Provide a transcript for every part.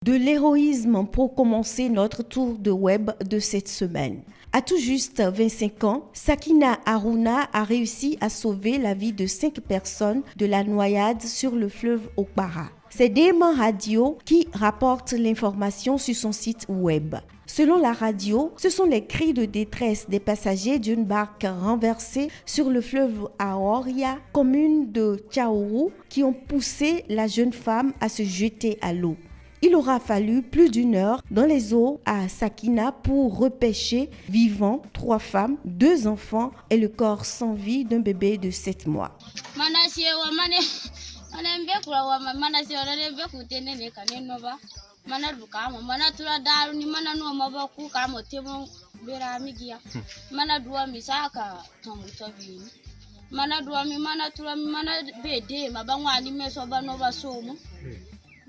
De l'héroïsme pour commencer notre tour de web de cette semaine. À tout juste 25 ans, Sakina Haruna a réussi à sauver la vie de 5 personnes de la noyade sur le fleuve Okpara. C'est Déman Radio qui rapporte l'information sur son site web. Selon la radio, ce sont les cris de détresse des passagers d'une barque renversée sur le fleuve Aoria, commune de Tchaourou, qui ont poussé la jeune femme à se jeter à l'eau. Il aura fallu plus d'1 heure dans les eaux à Sakina pour repêcher vivants 3 femmes, 2 enfants et le corps sans vie d'un bébé de 7 mois.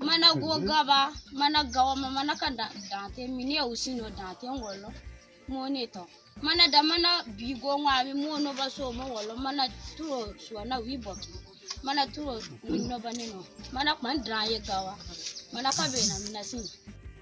Mana go gaba mana gawa mana kanda dante mini usino dante ngolo moneto mana da mana bigo ngami mono baso mo wolo mana turo suana wiboki mana turo no banino mana mandra ye gawa mana kabena minasini.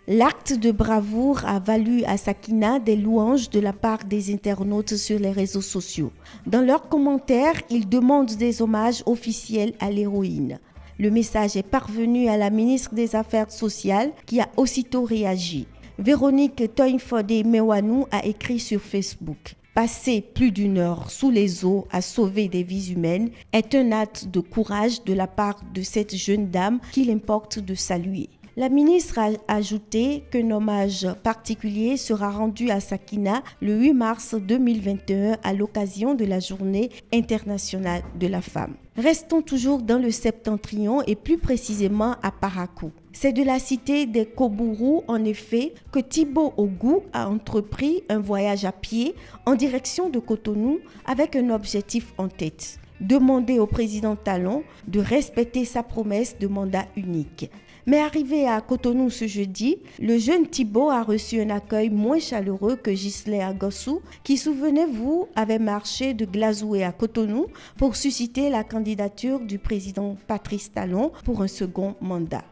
L'acte de bravoure a valu à Sakina des louanges de la part des internautes sur les réseaux sociaux. Dans leurs commentaires, ils demandent des hommages officiels à l'héroïne. Le message est parvenu à la ministre des Affaires sociales qui a aussitôt réagi. Véronique Toynfodé Mewanou a écrit sur Facebook: passer plus d'1 heure sous les eaux à sauver des vies humaines est un acte de courage de la part de cette jeune dame qu'il importe de saluer. La ministre a ajouté qu'un hommage particulier sera rendu à Sakina le 8 mars 2021 à l'occasion de la Journée internationale de la femme. Restons toujours dans le septentrion et plus précisément à Parakou. C'est de la cité des Kobourou en effet que Thibaut Ogou a entrepris un voyage à pied en direction de Cotonou avec un objectif en tête: demander au président Talon de respecter sa promesse de mandat unique. Mais arrivé à Cotonou ce jeudi, le jeune Thibaut a reçu un accueil moins chaleureux que Ghislain Agossou, qui, souvenez-vous, avait marché de Glazoué à Cotonou pour susciter la candidature du président Patrice Talon pour un second mandat.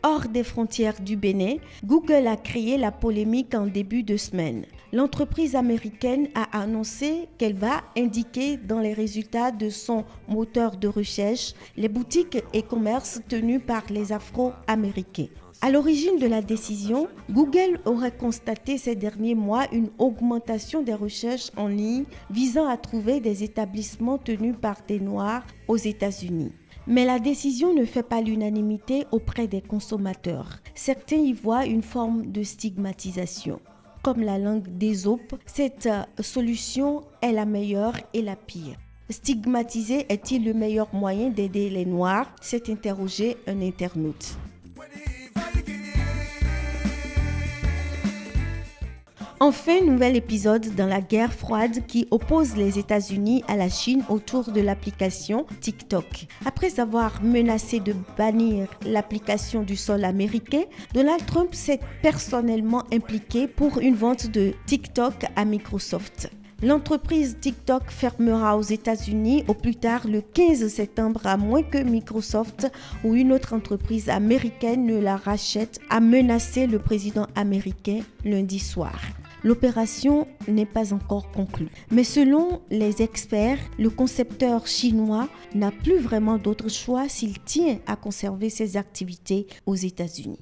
Hors des frontières du Bénin, Google a créé la polémique en début de semaine. L'entreprise américaine a annoncé qu'elle va indiquer dans les résultats de son moteur de recherche les boutiques et commerces tenus par les Afro-Américains. À l'origine de la décision, Google aurait constaté ces derniers mois une augmentation des recherches en ligne visant à trouver des établissements tenus par des Noirs aux États-Unis. Mais la décision ne fait pas l'unanimité auprès des consommateurs. Certains y voient une forme de stigmatisation. Comme la langue d'Ésope, cette solution est la meilleure et la pire. Stigmatiser est-il le meilleur moyen d'aider les Noirs? S'est interrogé un internaute. Enfin, nouvel épisode dans la guerre froide qui oppose les États-Unis à la Chine autour de l'application TikTok. Après avoir menacé de bannir l'application du sol américain, Donald Trump s'est personnellement impliqué pour une vente de TikTok à Microsoft. L'entreprise TikTok fermera aux États-Unis au plus tard le 15 septembre à moins que Microsoft ou une autre entreprise américaine ne la rachète, a menacé le président américain lundi soir. L'opération n'est pas encore conclue. Mais selon les experts, le concepteur chinois n'a plus vraiment d'autre choix s'il tient à conserver ses activités aux États-Unis.